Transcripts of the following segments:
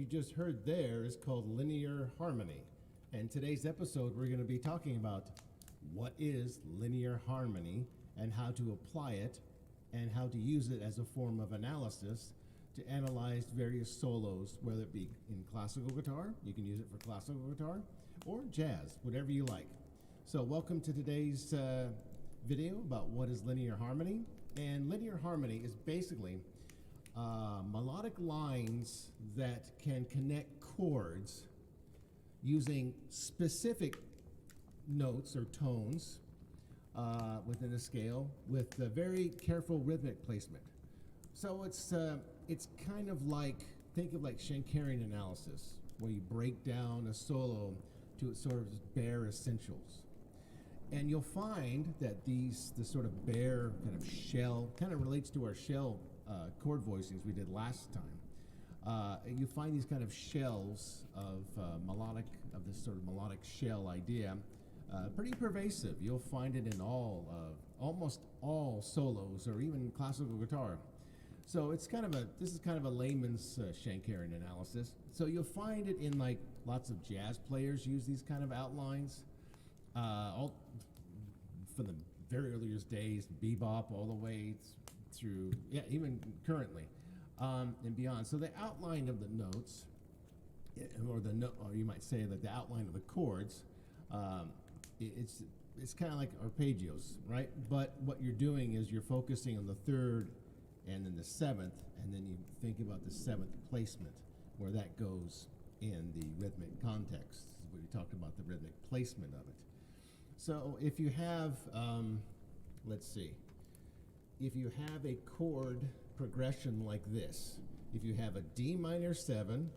just heard there is called linear harmony. And today's episode, we're going to be talking about what is linear harmony and how to apply it and how to use it as a form of analysis to analyze various solos, whether it be in classical guitar, you can use it for classical guitar, or jazz, whatever you like. So welcome to today's video about what is linear harmony. And linear harmony is basically melodic lines that can connect chords using specific notes or tones within a scale with very careful rhythmic placement. So it's kind of like, think of like Shankarian analysis, where you break down a solo to its sort of bare essentials. And you'll find that this sort of bare kind of shell kind of relates to our shell chord voicings we did last time. You find these kind of shells of this sort of melodic shell idea pretty pervasive. You'll find it in almost all solos or even classical guitar. So this is kind of a layman's Shankarian analysis. So you'll find it in like lots of jazz players use these kind of outlines. All from the very earliest days, bebop, all the way through, even currently, and beyond. So the outline of the notes, or you might say that the outline of the chords, it's kind of like arpeggios, right? But what you're doing is you're focusing on the third and then the seventh, and then you think about the seventh placement, where that goes in the rhythmic context. We talked about the rhythmic placement of it. So if you have, if you have a chord progression like this, if you have a D minor 7,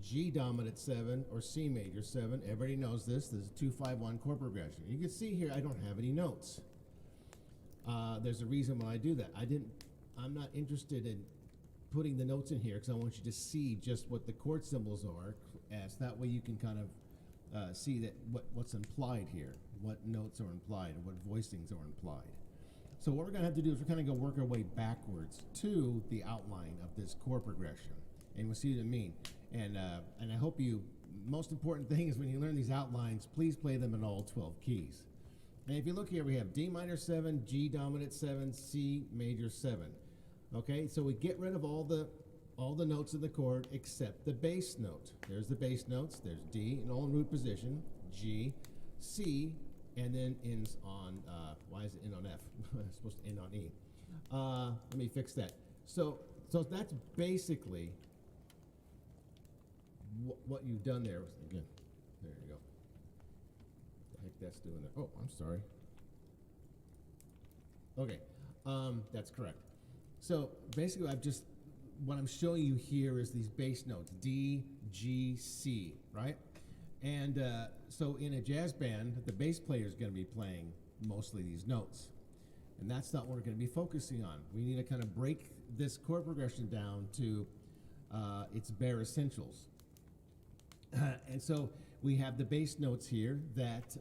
G dominant 7, or C major 7, everybody knows this. This is a 2-5-1 chord progression. You can see here I don't have any notes. There's a reason why I do that. I'm not interested in putting the notes in here because I want you to see just what the chord symbols are, as that way you can kind of see that what's implied here, what notes are implied, and what voicings are implied. So what we're going to have to do is we're kind of going to work our way backwards to the outline of this chord progression, and we'll see what I mean. And I hope most important thing is when you learn these outlines, please play them in all 12 keys. And if you look here, we have D minor 7, G dominant 7, C major 7. Okay, so we get rid of all the notes of the chord except the bass note. There's the bass notes. There's D in all in root position, G, C, and then ends on, why is it end on F? It's supposed to end on E. Let me fix that. So that's basically what you've done there. Again, there you go. What the heck that's doing there? Oh, I'm sorry. Okay, that's correct. So basically what I'm showing you here is these bass notes, D, G, C, right? And so in a jazz band, the bass player is going to be playing mostly these notes. And that's not what we're going to be focusing on. We need to kind of break this chord progression down to its bare essentials. And so we have the bass notes here that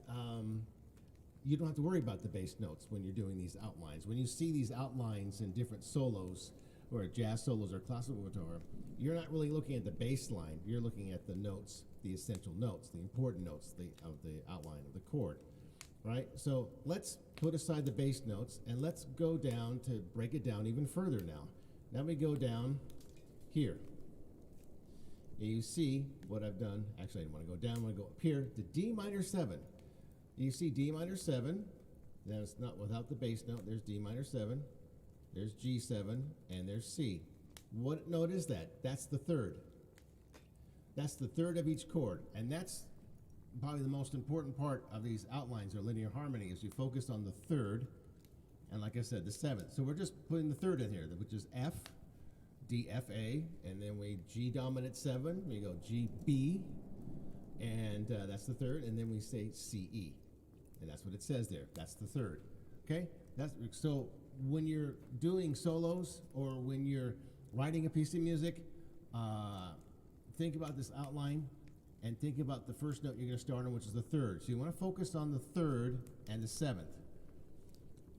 you don't have to worry about the bass notes when you're doing these outlines. When you see these outlines in different solos, or jazz solos or classical guitar, you're not really looking at the bass line. You're looking at the notes, the essential notes, the important notes of the outline of the chord, right? So let's put aside the bass notes and let's go down to break it down even further now. Now we go down here. And you see what I've done. Actually, I didn't want to go down. I want to go up here to D minor 7. You see D minor 7. That's not without the bass note. There's D minor 7. There's G7, and there's C. What note is that? That's the third. That's the third of each chord, and that's probably the most important part of these outlines or linear harmony is you focus on the third, and like I said, the seventh. So we're just putting the third in here, which is F, D, F, A, and then we G dominant 7, we go G, B, and that's the third, and then we say C, E, and that's what it says there. That's the third. Okay? So when you're doing solos or when you're writing a piece of music, think about this outline and think about the first note you're going to start on, which is the third. So you want to focus on the third and the seventh.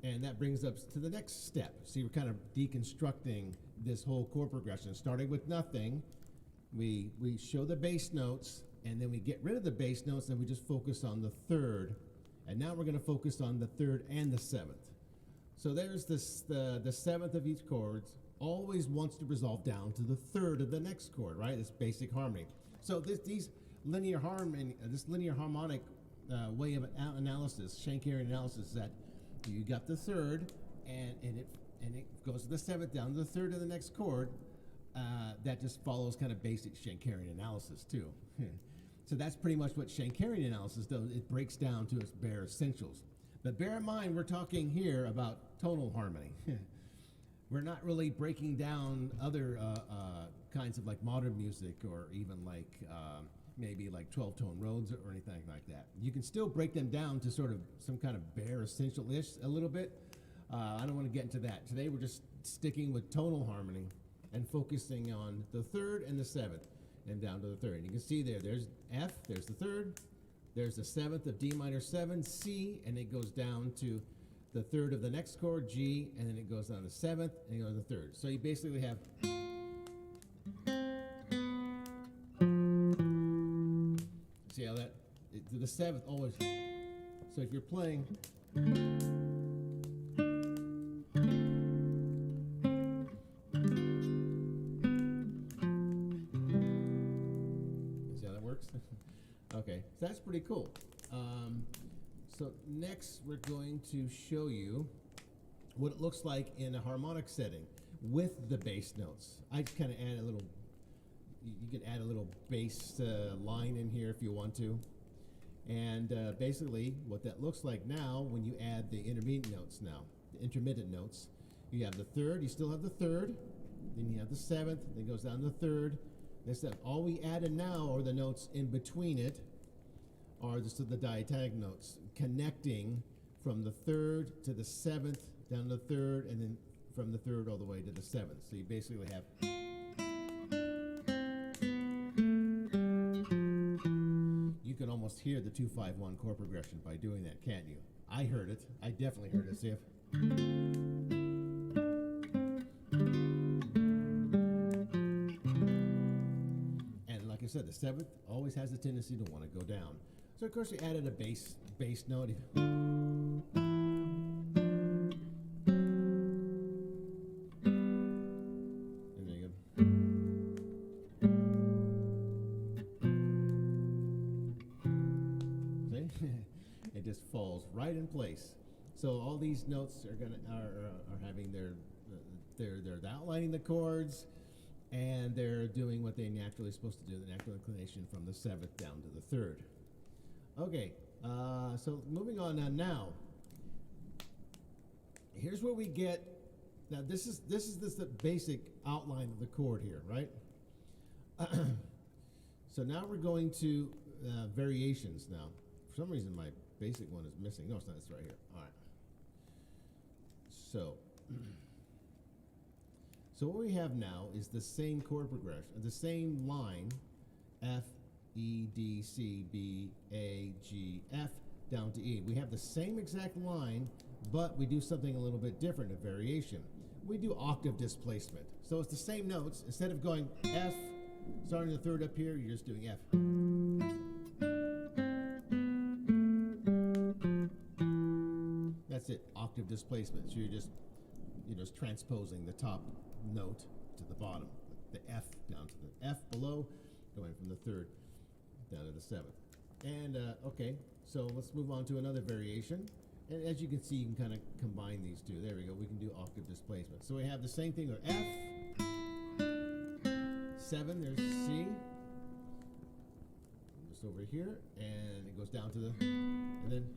And that brings us to the next step. See, we're kind of deconstructing this whole chord progression, starting with nothing, we show the bass notes, and then we get rid of the bass notes, and we just focus on the third. And now we're going to focus on the third and the seventh. So there's this the seventh of each chord always wants to resolve down to the third of the next chord, right? This basic harmony. So this linear harmonic way of analysis, Schenkerian analysis, is that you got the third, and it goes to the seventh down to the third of the next chord. That just follows kind of basic Schenkerian analysis too. So that's pretty much what Schenkerian analysis does. It breaks down to its bare essentials. But bear in mind, we're talking here about tonal harmony. We're not really breaking down other kinds of like modern music, or even like maybe like 12-tone roads or anything like that. You can still break them down to sort of some kind of bare essential-ish a little bit. I don't want to get into that. Today we're just sticking with tonal harmony and focusing on the third and the seventh and down to the third. You can see there's F, there's the third, there's the seventh of D minor 7, C, and it goes down to the third of the next chord, G, and then it goes down to seventh, and it goes to the third. So you basically have see how that the seventh always. So if you're playing, see how that works? Okay, so that's pretty cool. So next we're going to show you what it looks like in a harmonic setting with the bass notes. I kind of add a little, you can add a little bass line in here if you want to. And basically what that looks like now when you add the intermediate notes now, the intermittent notes, you have the third, you still have the third, then you have the seventh, then it goes down to the third, the seventh. All we added now are the notes in between it, are just the diatonic notes connecting from the third to the seventh, down to the third, and then from the third all the way to the seventh. So you basically have. You can almost hear the 2-5-1 chord progression by doing that, can't you? I heard it. I definitely heard it. See if. And like I said, the seventh always has a tendency to want to go down. So of course we added a bass note. And there you go. See? It just falls right in place. So all these notes are having they're outlining the chords, and they're doing what they naturally supposed to do, the natural inclination from the seventh down to the third. Okay, so moving on now. Here's where we get. Now this is the basic outline of the chord here, right? So now we're going to variations now. For some reason my basic one is missing. No, it's not. It's right here. All right. So what we have now is the same chord progression, the same line, F, E, D, C, B, A, G, F, down to E. We have the same exact line, but we do something a little bit different, a variation. We do octave displacement. So it's the same notes. Instead of going F, starting the third up here, you're just doing F. That's it, octave displacement. So you're just transposing the top note to the bottom, the F down to the F below, going from the third down to the seventh. And okay, so let's move on to another variation. And as you can see, you can kind of combine these two. There we go. We can do octave displacement. So we have the same thing with F, 7, there's C. Just over here, and it goes down to the, and then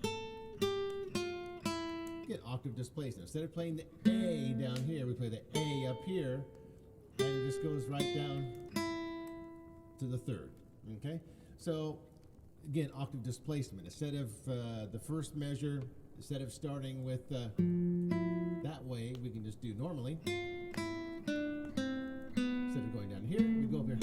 get octave displacement. Instead of playing the A down here, we play the A up here, and it just goes right down to the third. Okay? So again, octave displacement. Instead of the first measure, instead of starting with that way, we can just do normally. Instead of going down here, we go up here.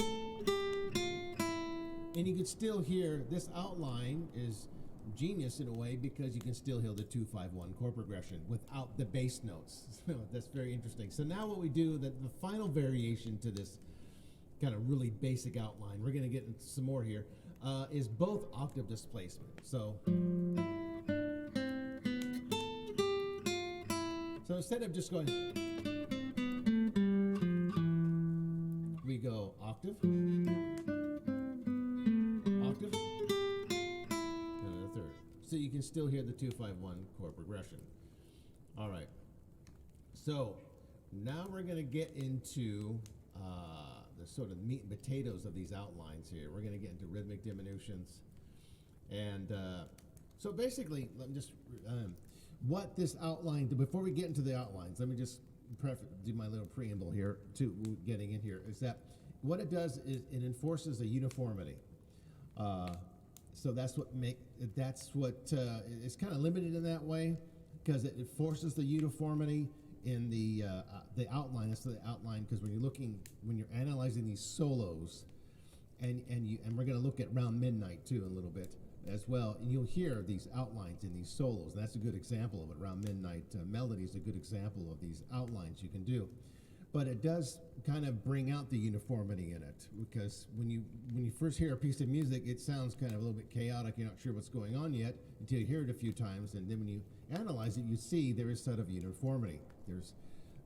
And you can still hear this outline is genius in a way because you can still hear the 2-5-1 chord progression without the bass notes. So that's very interesting. So now what we do, the final variation to this kind of really basic outline. We're going to get into some more here. Is both octave displacement. So instead of just going, we go octave, octave, and a third. So you can still hear the 2-5-1 chord progression. All right. So now we're going to get into the sort of meat and potatoes of these outlines here. We're going to get into rhythmic diminutions. And so basically, let me just, what this outline, before we get into the outlines, let me just do my little preamble here to getting in here, is that what it does is it enforces a uniformity. So that's what it's kind of limited in that way, because it forces the uniformity in the outline. That's the outline, because when you're analyzing these solos, and we're going to look at Round Midnight too in a little bit as well, and you'll hear these outlines in these solos. That's a good example of it. Round Midnight Melody is a good example of these outlines you can do. But it does kind of bring out the uniformity in it, because when you first hear a piece of music, it sounds kind of a little bit chaotic. You're not sure what's going on yet until you hear it a few times, and then when you analyze it, you see there is sort of uniformity.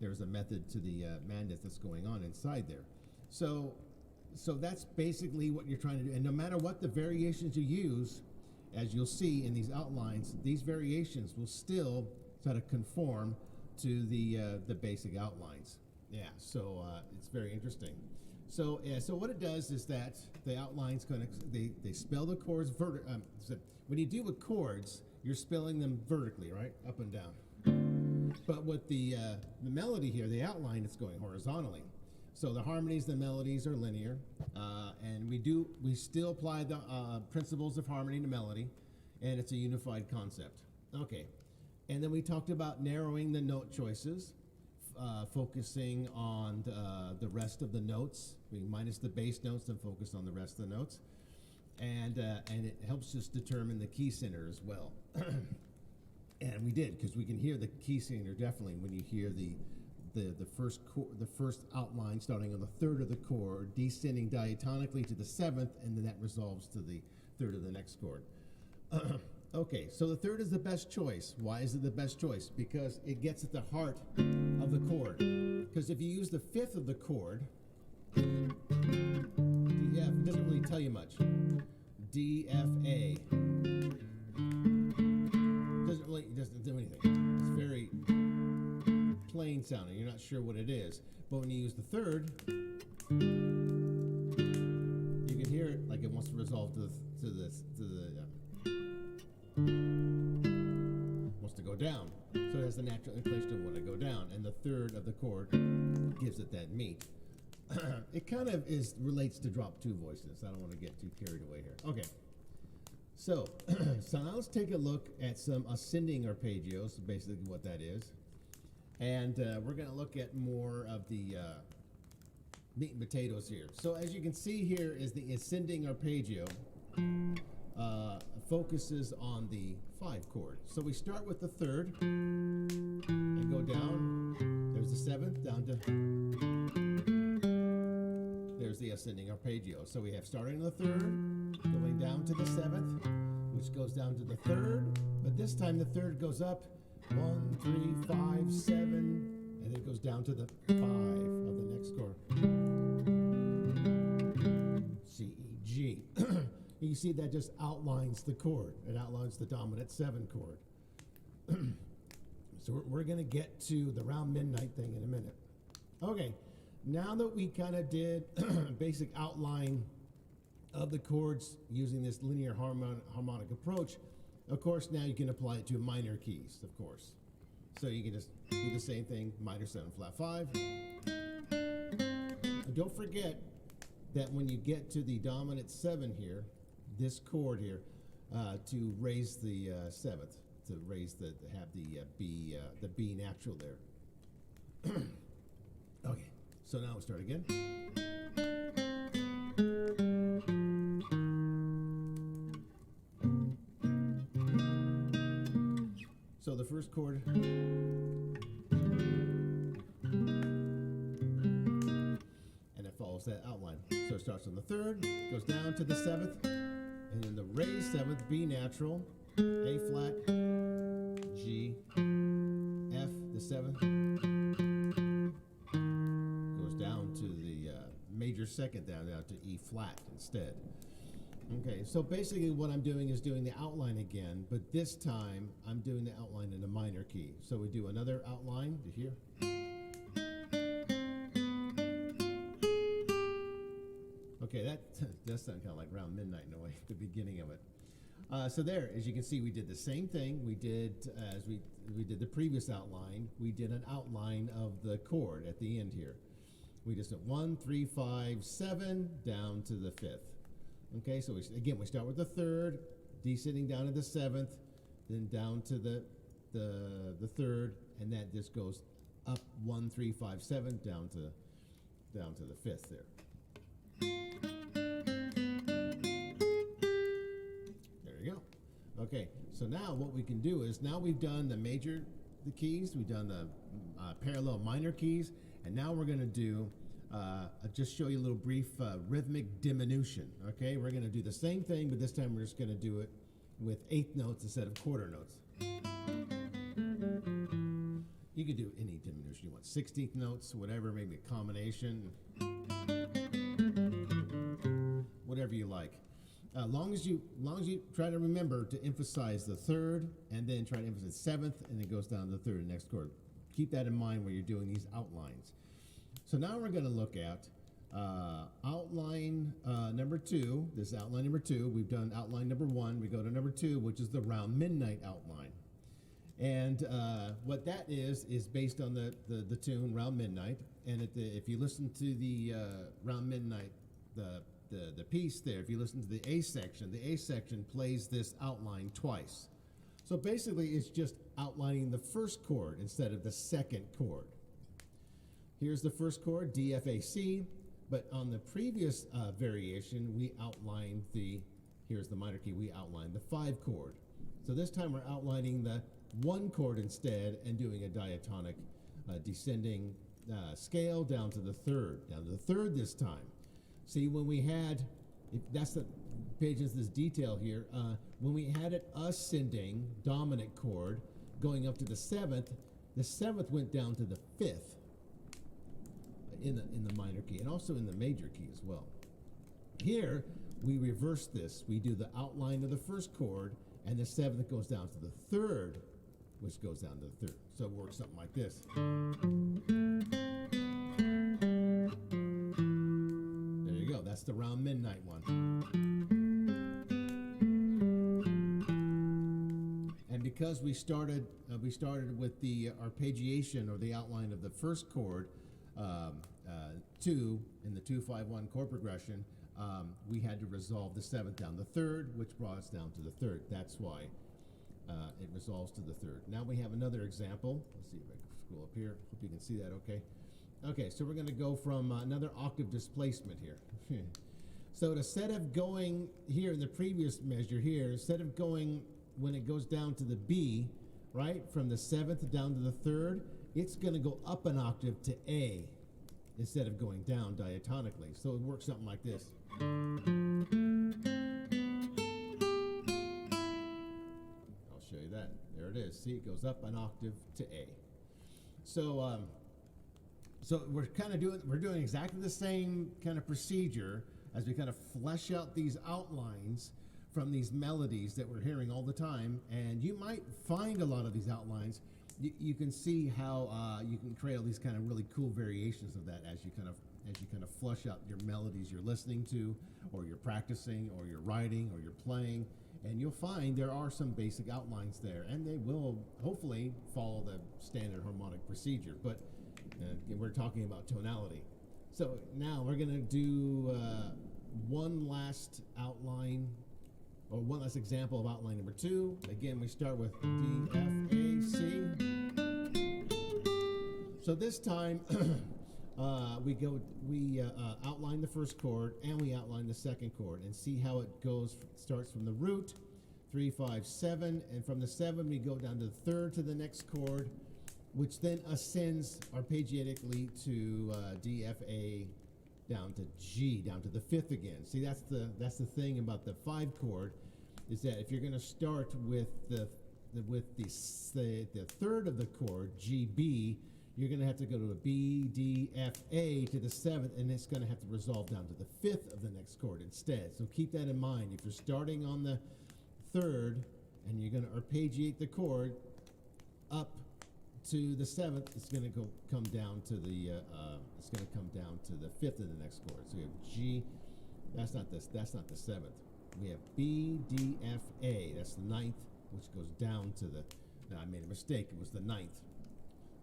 There's a method to the madness that's going on inside there. So that's basically what you're trying to do. And no matter what the variations you use, as you'll see in these outlines, these variations will still sort of conform to the basic outlines. Yeah, so it's very interesting. So what it does is that the outlines they spell the chords so when you deal with chords, you're spelling them vertically, right, up and down. But with the melody here, the outline, it's going horizontally. So the harmonies, the melodies are linear, and we still apply the principles of harmony to melody, and it's a unified concept. Okay, and then we talked about narrowing the note choices, focusing on the rest of the notes. We minus the bass notes and focus on the rest of the notes, and it helps us determine the key center as well. And we did, because we can hear the key center definitely when you hear the first outline starting on the third of the chord, descending diatonically to the seventh, and then that resolves to the third of the next chord. Okay, so the third is the best choice. Why is it the best choice? Because it gets at the heart of the chord. Because if you use the fifth of the chord, D, F, it doesn't really tell you much. D, F, A. It doesn't do anything. It's very plain sounding. You're not sure what it is. But when you use the third, you can hear it like it wants to resolve wants to go down. So it has the natural inclination to want to go down, and the third of the chord gives it that meat. It kind of relates to drop two voices. I don't want to get too carried away here. Okay. So now let's take a look at some ascending arpeggios, basically what that is. And we're going to look at more of the meat and potatoes here. So as you can see here is the ascending arpeggio focuses on the 5 chord. So we start with the third and go down. There's the seventh, down to, there's the ascending arpeggio. So we have starting on the third, going down to the seventh, which goes down to the third, but this time the third goes up 1, 3, 5, 7, and then it goes down to the 5 of the next chord. C, E, G. You see that just outlines the chord. It outlines the dominant 7 chord. So we're going to get to the Round Midnight thing in a minute. Okay, now that we kind of did a basic outline of the chords using this linear harmonic approach, of course, now you can apply it to minor keys, of course. So you can just do the same thing, minor 7, flat 5. And don't forget that when you get to the dominant 7 here, this chord here, to raise the 7th, to raise have the B natural there. Okay, so now we'll start again. So the first chord, and it follows that outline. starts on the third, goes down to the seventh, and then the raised seventh, B natural, A flat, G, F, the seventh, goes down to the major second down to E flat instead. Okay, so basically what I'm doing is doing the outline again, but this time I'm doing the outline in a minor key. So we do another outline to here. Okay, that does sound kind of like Round Midnight in a way, the beginning of it. So there, as you can see, we did the same thing. We did, as we did the previous outline, we did an outline of the chord at the end here. We just went 1, 3, 5, 7, down to the fifth. Okay, so we start with the third, descending down to the seventh, then down to the third, and that just goes up 1, 3, 5, 7, down to the fifth there. There you go. Okay, so now what we can do is, now we've done the keys, we've done the parallel minor keys, and now we're going to do I'll just show you a little brief rhythmic diminution. Okay, we're going to do the same thing, but this time we're just going to do it with eighth notes instead of quarter notes. You could do any diminution you want, 16th notes, whatever, maybe a combination, whatever you like. Long as you try to remember to emphasize the third, and then try to emphasize seventh, and then it goes down to the third and next chord. Keep that in mind when you're doing these outlines. So now we're going to look at outline number 2. This is outline number 2. We've done outline number 1. We go to number 2, which is the Round Midnight outline. And what that is based on the tune Round Midnight. And if you listen to the Round Midnight, the piece there, if you listen to the A section plays this outline twice. So basically it's just outlining the first chord instead of the second chord. Here's the first chord, D, F, A, C, but on the previous variation, we outlined here's the minor key, we outlined the 5 chord. So this time we're outlining the 1 chord instead and doing a diatonic descending scale down to the third this time. See, when we had, that's the pages, this detail here, when we had an ascending dominant chord going up to the 7th went down to the 5th. In the minor key, and also in the major key as well. Here, we reverse this. We do the outline of the first chord, and the 7th goes down to the 3rd, which goes down to the 3rd. So it works something like this. There you go. That's the Round Midnight one. And because we started with the arpeggiation or the outline of the first chord, 2 in the 2-5-1 chord progression, we had to resolve the 7th down the 3rd, which brought us down to the 3rd. That's why it resolves to the 3rd. Now we have another example. Let's see if I can scroll up here. Hope you can see that okay. Okay, so we're going to go from another octave displacement here. So instead of going here in the previous measure here, instead of going when it goes down to the B, right, from the 7th down to the 3rd, it's going to go up an octave to A instead of going down diatonically. So it works something like this. I'll show you that. There it is. See, it goes up an octave to A. So so we're doing exactly the same kind of procedure as we kind of flesh out these outlines from these melodies that we're hearing all the time. And you might find a lot of these outlines. You can see how you can create all these kind of really cool variations of that as you kind of flush out your melodies you're listening to, or you're practicing, or you're writing, or you're playing, and you'll find there are some basic outlines there, and they will hopefully follow the standard harmonic procedure. But we're talking about tonality. So now we're going to do one last outline, or one last example of outline number 2. Again, we start with D, F, A, C. So this time we outline the first chord and we outline the second chord, and see how it goes. Starts from the root, 3, 5, 7, and from the 7 we go down to the 3rd to the next chord, which then ascends arpeggiatically to D, F, A, down to G, down to the fifth again. See, that's the thing about the 5 chord, is that if you're going to start with the third of the chord, G, B, you're going to have to go to a B, D, F, A to the 7th, and it's going to have to resolve down to the 5th of the next chord instead. So keep that in mind. If you're starting on the 3rd and you're going to arpeggiate the chord up to the 7th, it's going to come down to the 5th of the next chord. So we have G. That's not the 7th. We have B, D, F, A. That's the 9th, which goes down to the. Now I made a mistake. It was the 9th.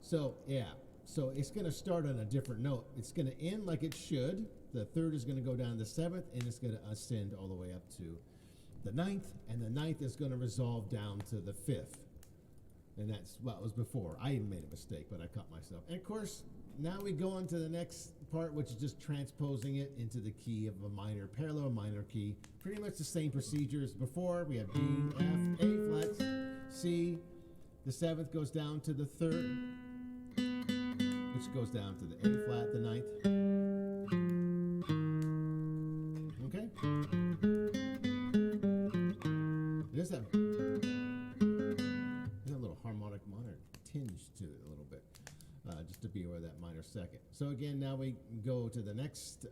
So yeah. So it's going to start on a different note. It's going to end like it should. The 3rd is going to go down to the 7th, and it's going to ascend all the way up to the 9th, and the 9th is going to resolve down to the 5th. And that's what was before. I even made a mistake, but I caught myself. And of course, now we go on to the next part, which is just transposing it into the key of a minor, parallel minor key. Pretty much the same procedure as before. We have D, F, A flat, C. The 7th goes down to the 3rd, which goes down to the A flat, the 9th. Okay? There's that little harmonic minor tinge to it a little bit, just to be aware of that minor second. So again, now we go to the next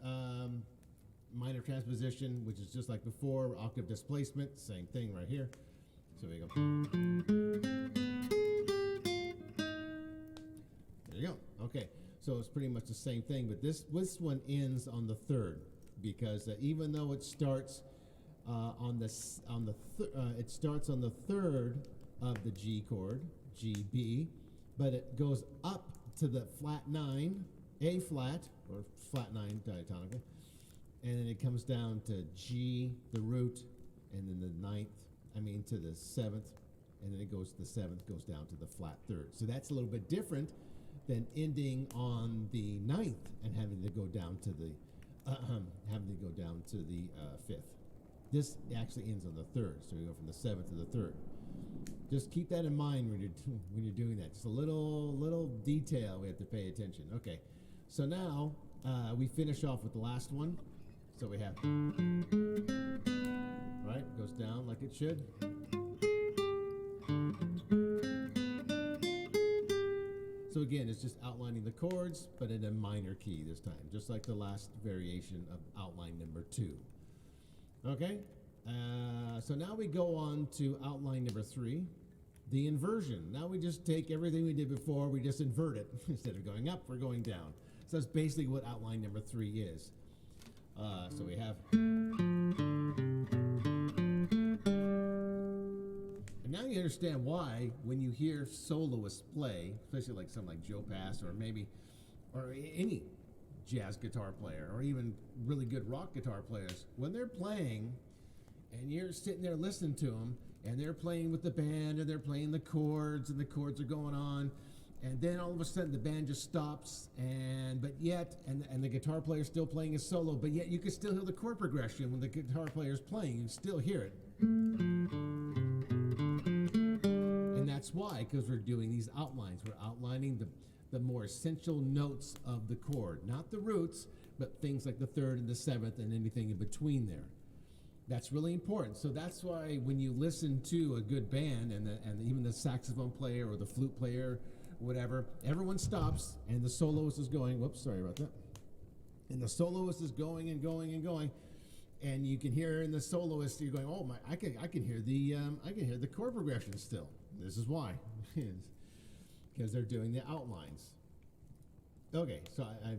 minor transposition, which is just like before, octave displacement, same thing right here. So we go. There you go. Okay, so it's pretty much the same thing, but this one ends on the 3rd, because even though it starts it starts on the 3rd of the G chord, G, B, but it goes up to the flat 9, A flat, or flat 9 diatonically, and then it comes down to G, the root, and then the 9th, to the 7th, and then the 7th goes down to the flat 3rd. So that's a little bit different than ending on the 9th and having to go down to the 5th. This actually ends on the 3rd, so we go from the 7th to the 3rd. Just keep that in mind when you're doing that. Just a little detail we have to pay attention. Okay, so now we finish off with the last one. So we have, right, goes down like it should. So again, it's just outlining the chords, but in a minor key this time, just like the last variation of outline number 2. Okay, so now we go on to outline number 3, the inversion. Now we just take everything we did before, we just invert it. Instead of going up, we're going down. So that's basically what outline number 3 is. So we have, and now you understand why when you hear soloists play, especially like something like Joe Pass or any jazz guitar player or even really good rock guitar players, when they're playing and you're sitting there listening to them and they're playing with the band and they're playing the chords and the chords are going on, and then all of a sudden the band just stops, and the guitar player's still playing his solo, but yet you can still hear the chord progression when the guitar player's playing. You can still hear it. And that's why, because we're doing these outlines. We're outlining the more essential notes of the chord, not the roots, but things like the 3rd and the 7th and anything in between there. That's really important. So that's why when you listen to a good band and even the saxophone player or the flute player, whatever, everyone stops and the soloist is going, whoops, sorry about that. And the soloist is going and going and going, and you can hear in the soloist, you're going, oh my, I can hear the chord progression still. This is why, because they're doing the outlines. Okay, so I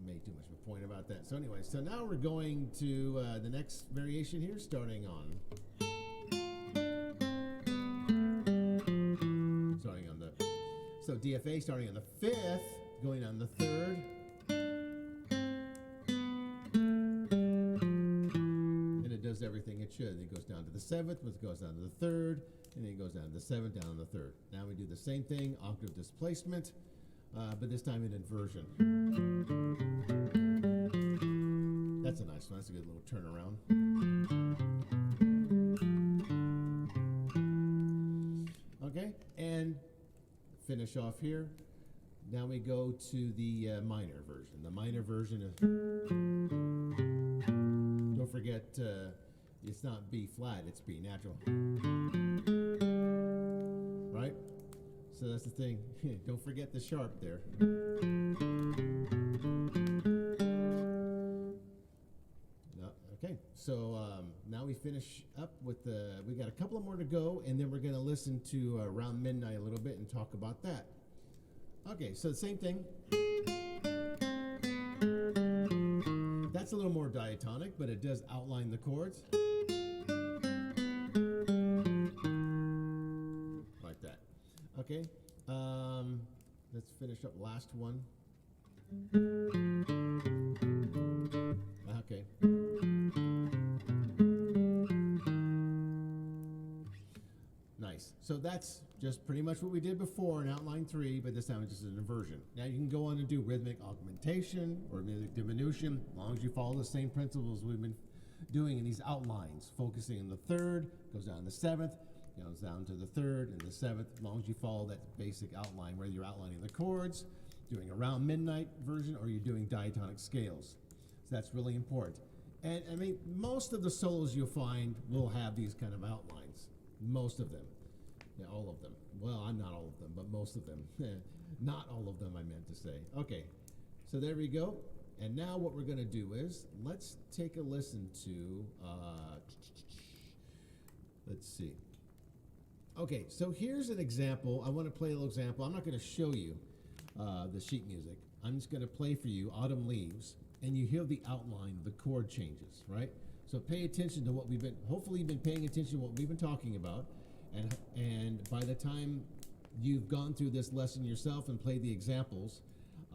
made too much of a point about that. So anyway, so now we're going to the next variation here, starting on the, so DFA starting on the 5th, going on the 3rd, and it does everything it should. It goes down to the 7th, it goes down to the 3rd, and then it goes down to the 7th, down to the 3rd. Now we do the same thing, octave displacement, but this time in inversion. That's a nice one. That's a good little turnaround. Okay, and finish off here. Now we go to the minor version. The minor version of, don't forget, it's not B flat, it's B natural. Right? So that's the thing. Don't forget the sharp there. No, okay, so now we finish up with the, we got a couple more to go, and then we're going to listen to Around Midnight a little bit and talk about that. Okay, so the same thing. That's a little more diatonic, but it does outline the chords. Like that. Okay, let's finish up last one. Okay. Nice. So that's just pretty much what we did before in outline 3, but this time it's just an inversion. Now you can go on and do rhythmic augmentation or rhythmic diminution, as long as you follow the same principles we've been doing in these outlines, focusing on the 3rd, goes down to the 7th, goes down to the 3rd and the 7th, as long as you follow that basic outline, whether you're outlining the chords, doing Around Midnight version, or you're doing diatonic scales. So that's really important. And I mean, most of the solos you'll find will have these kind of outlines. Most of them. Yeah, all of them. Well, I'm not all of them, but most of them. Not all of them, I meant to say. Okay, so there we go. And now what we're going to do is, let's take a listen to, let's see. Okay, so here's an example. I want to play a little example. I'm not going to show you the sheet music. I'm just going to play for you Autumn Leaves, and you hear the outline, the chord changes, right? So pay attention to what we've been, hopefully you've been paying attention to what we've been talking about, and by the time you've gone through this lesson yourself and played the examples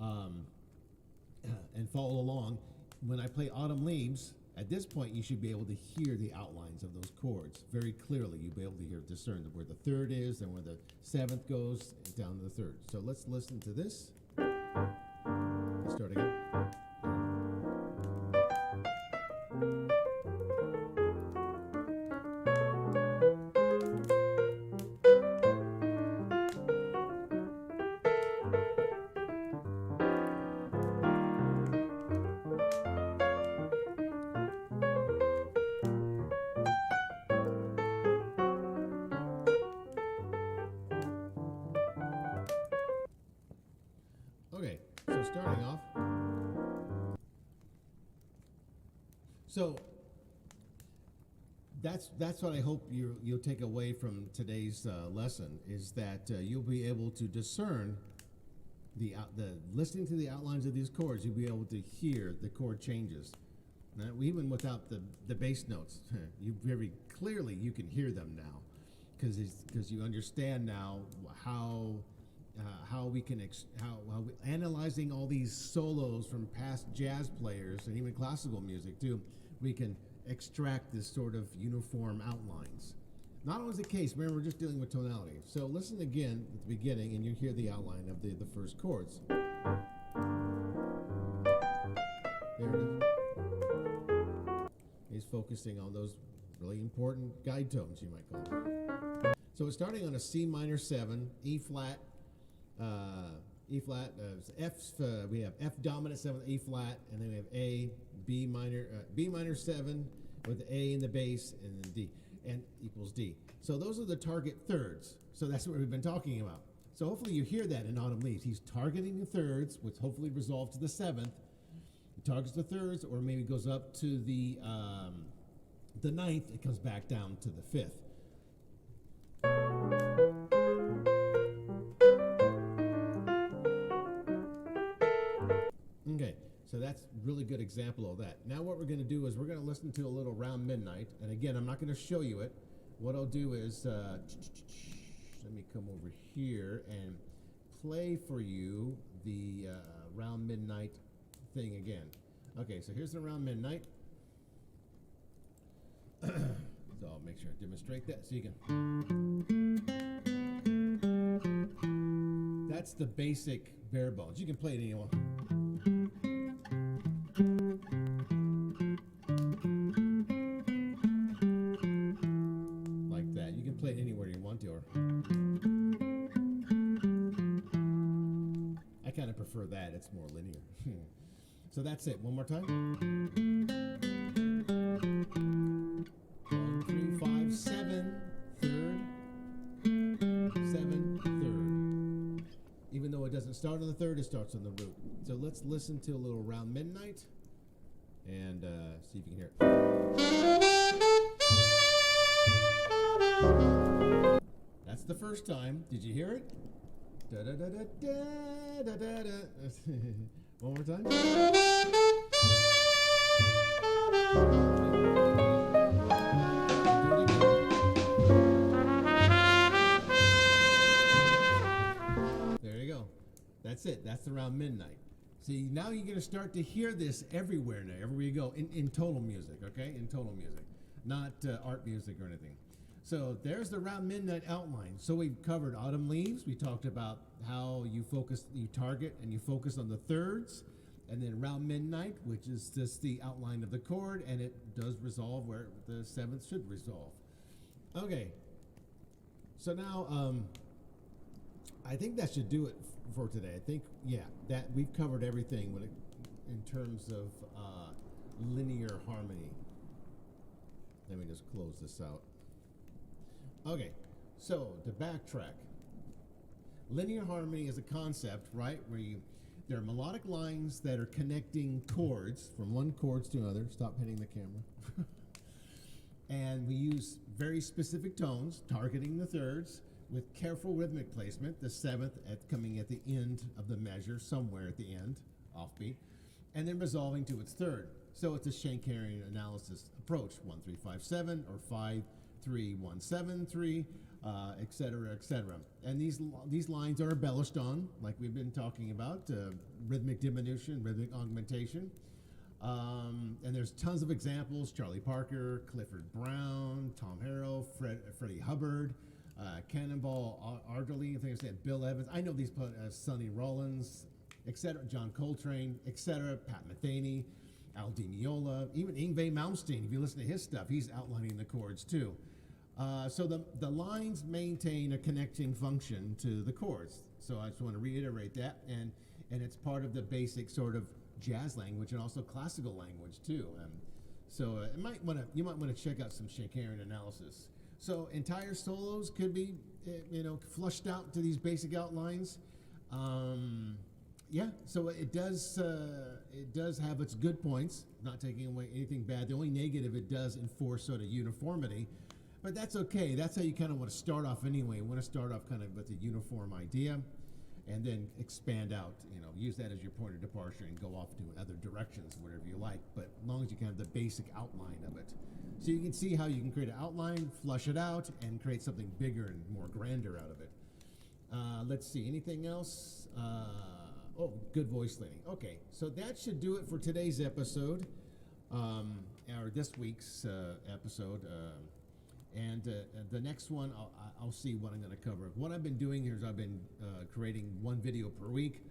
and follow along, when I play Autumn Leaves, at this point you should be able to hear the outlines of those chords very clearly. You'll be able to discern where the 3rd is and where the 7th goes down to the 3rd. So let's listen to this. Let's start again. Okay, so starting off. So that's what I hope you'll take away from today's lesson, is that you'll be able to discern the listening to the outlines of these chords. You'll be able to hear the chord changes. Now, even without the bass notes, you very clearly you can hear them now, because you understand now how we can how we, analyzing all these solos from past jazz players and even classical music too, we can extract this sort of uniform outlines. Not always the case. Remember, we're just dealing with tonality. So listen again at the beginning, and you hear the outline of the first chords. There it is. He's focusing on those really important guide tones, you might call them. So it's starting on a C minor 7, E flat, F. We have F dominant 7, E flat, and then we have A, B minor 7 with the A in the bass, and then D, and equals D. So those are the target thirds. So that's what we've been talking about. So hopefully you hear that in Autumn Leaves. He's targeting the thirds, which hopefully resolves to the 7th. He targets the thirds, or maybe goes up to the 9th. It comes back down to the 5th. Okay, so that's a really good example of that. Now what we're going to do is we're going to listen to a little Round Midnight. And again, I'm not going to show you it. What I'll do is, let me come over here and play for you the Round Midnight thing again. Okay, so here's the Round Midnight. So I'll make sure I demonstrate that so you can. That's the basic bare bones. You can play it anyone. Like that. You can play it anywhere you want to. Or I So that's it. One more time. 1, 3, 5, 7, third, 7, third. Even though it doesn't start on the third, it starts on the root. So let's listen to a little Around Midnight and see if you can hear it. That's the first time. Did you hear it? Da da da da da da da da. One more time. There you go. That's it. That's Around Midnight. See, now you're going to start to hear this everywhere now, everywhere you go, in total music, okay? In total music, not art music or anything. So there's the Around Midnight outline. So we've covered Autumn Leaves. We talked about how you target and you focus on the thirds. And then Around Midnight, which is just the outline of the chord, and it does resolve where the seventh should resolve. Okay. So now, I think that should do it for today. I think, yeah, that we've covered everything in terms of linear harmony. Let me just close this out. Okay, so to backtrack, linear harmony is a concept, right, where there are melodic lines that are connecting chords from one chord to another. Stop hitting the camera. And we use very specific tones, targeting the thirds, with careful rhythmic placement, the seventh coming at the end of the measure, somewhere at the end, offbeat, and then resolving to its third. So it's a Schenkerian analysis approach, 1, 3, 5, 7, or 5, 3, 1, 7, 3, et cetera, et cetera. And these lines are embellished on, like we've been talking about, rhythmic diminution, rhythmic augmentation. And there's tons of examples: Charlie Parker, Clifford Brown, Tom Harrell, Freddie Hubbard, Cannonball Adderley, I think I said Bill Evans. I know these, Sonny Rollins, etc., John Coltrane, etc., Pat Metheny, Al Di Meola, even Yngwie Malmsteen. If you listen to his stuff, he's outlining the chords too. So the lines maintain a connecting function to the chords. So I just want to reiterate that, and it's part of the basic sort of jazz language and also classical language too. So you might want to check out some Schenkerian analysis. So entire solos could be, flushed out to these basic outlines. Yeah, so it does have its good points, not taking away anything bad. The only negative, it does enforce sort of uniformity, but that's okay. That's how you kind of want to start off anyway. You want to start off kind of with a uniform idea and then expand out, use that as your point of departure and go off to other directions, whatever you like, but as long as you can have the basic outline of it. So you can see how you can create an outline, flush it out, and create something bigger and more grander out of it. Let's see, anything else? Oh, good voice leading. Okay, so that should do it for today's episode, or this week's episode. And the next one, I'll see what I'm going to cover. What I've been doing here is I've been creating one video per week,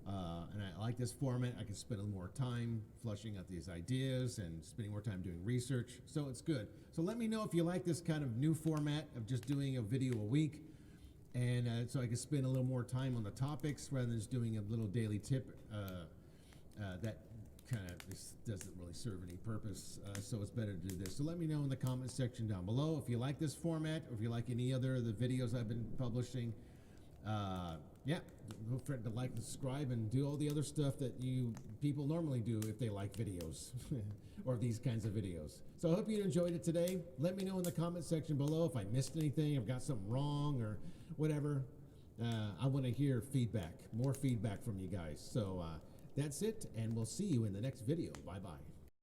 and I like this format. I can spend a little more time flushing out these ideas and spending more time doing research, so it's good. So let me know if you like this kind of new format of just doing a video a week, and so I can spend a little more time on the topics rather than just doing a little daily tip that kind of doesn't really serve any purpose, so it's better to do this. So let me know in the comment section down below if you like this format or if you like any other of the videos I've been publishing. Yeah, don't forget to like and subscribe and do all the other stuff that people normally do if they like videos or these kinds of videos. So I hope you enjoyed it today. Let me know in the comment section below if I missed anything, if I've got something wrong or whatever. I want to hear feedback, more feedback from you guys. So that's it, and we'll see you in the next video. Bye-bye.